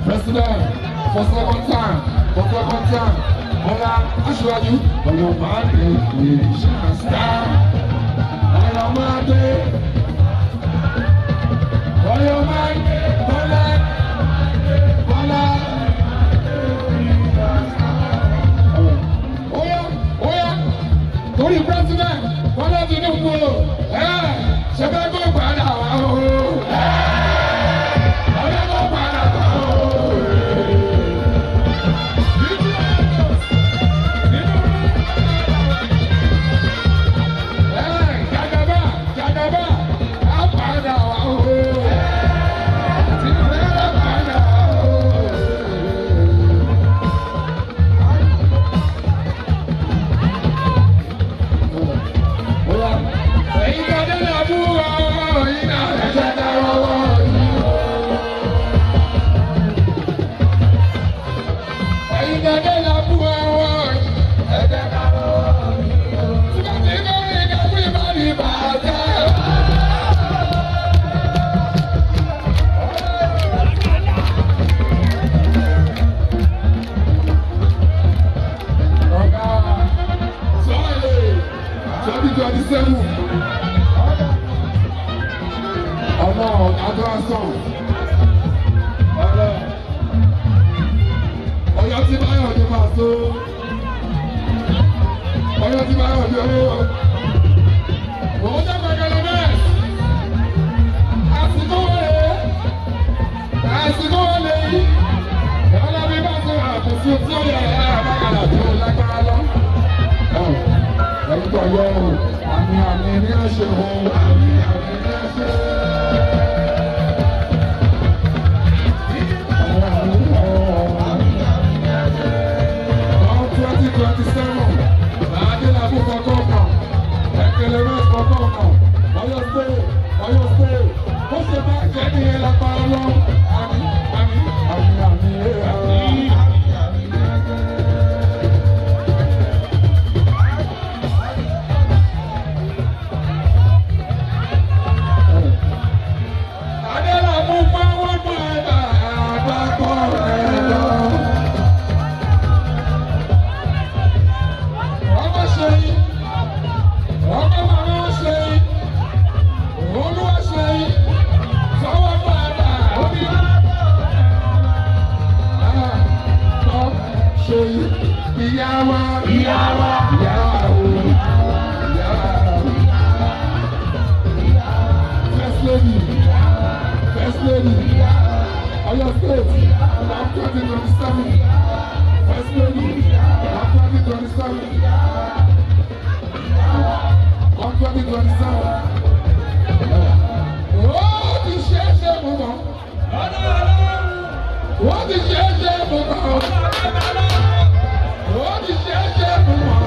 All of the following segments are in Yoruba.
President, for second time. Bola Aṣíwájú, ọ̀yọ́ máa ń lè ṣàǹsá. Ọ̀yọ́ máa dé. Ọ̀yọ́ máa ń dé. Bọ́lá. Óyá, torí President, Bọ́lá Tinubu, ṣe fẹ́ kó padà wá o. Ọ̀yọ́ ti báyọ̀ ní Paso. Ọ̀yọ́ ti báyọ̀ ní owó. Òun jẹ́ pẹ̀kẹ́lẹ́ bẹ́ẹ̀. Àsìkò wọlé yìí. Ìyọ́lá bí bá ṣe àkóso tí ó yẹ àbákalà tó lágbára lọ. Ẹ̀yin tó yẹ o, àmì. 2027. Adelabu for governor. Ekelemes for governor. Oyo State. Oyo State. Ó ṣe bá jẹ́ ní ẹlẹ́pàá lọ. Àmì. First lady, Oyo State, I'm 2027. First lady, I'm 2027. I'm 2027. Oh, the share mama. What the share mama? Oh, the share mama.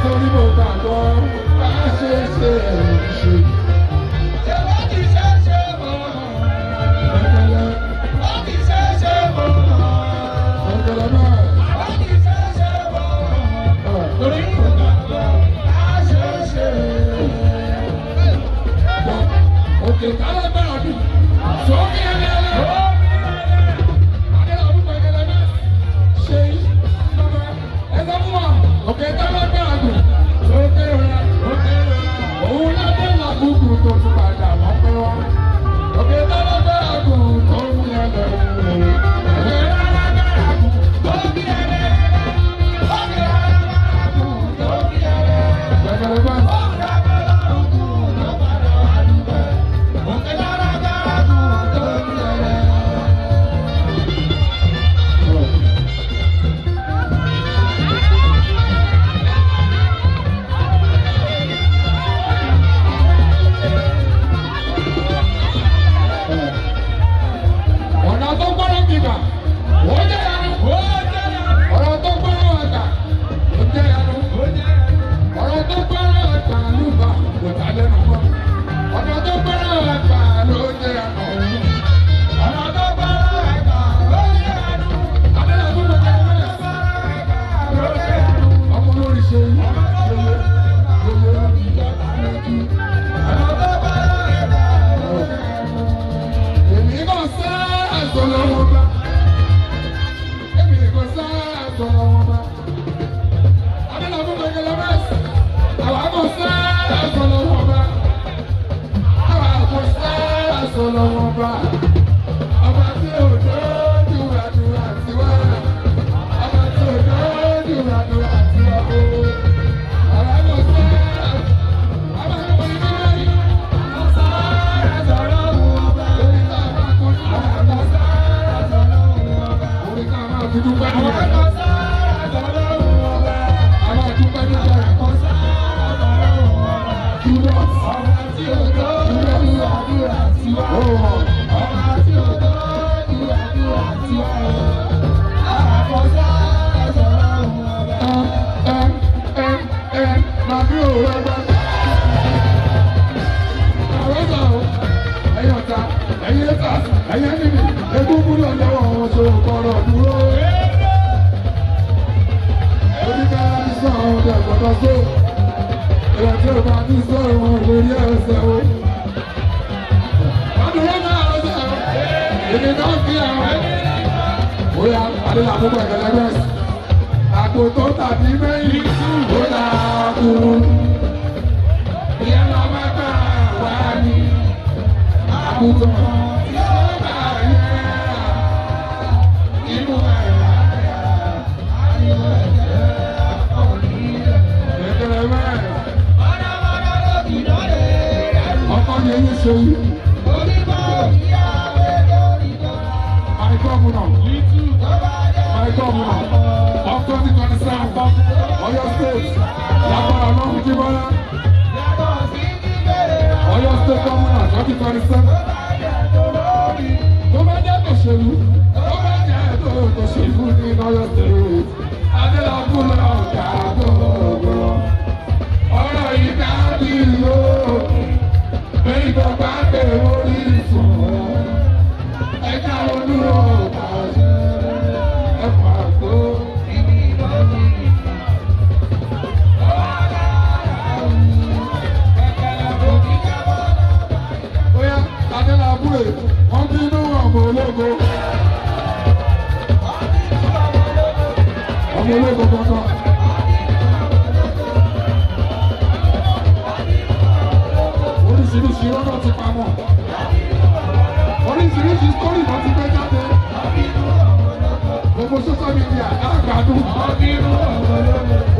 Sorry about that, girl. I say. Okay, Adelabu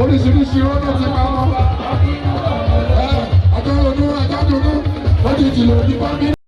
oríṣiríṣi ọ̀nà ti pa wọn. Àjọ ronú, ó ti jìnnà ní pàmì.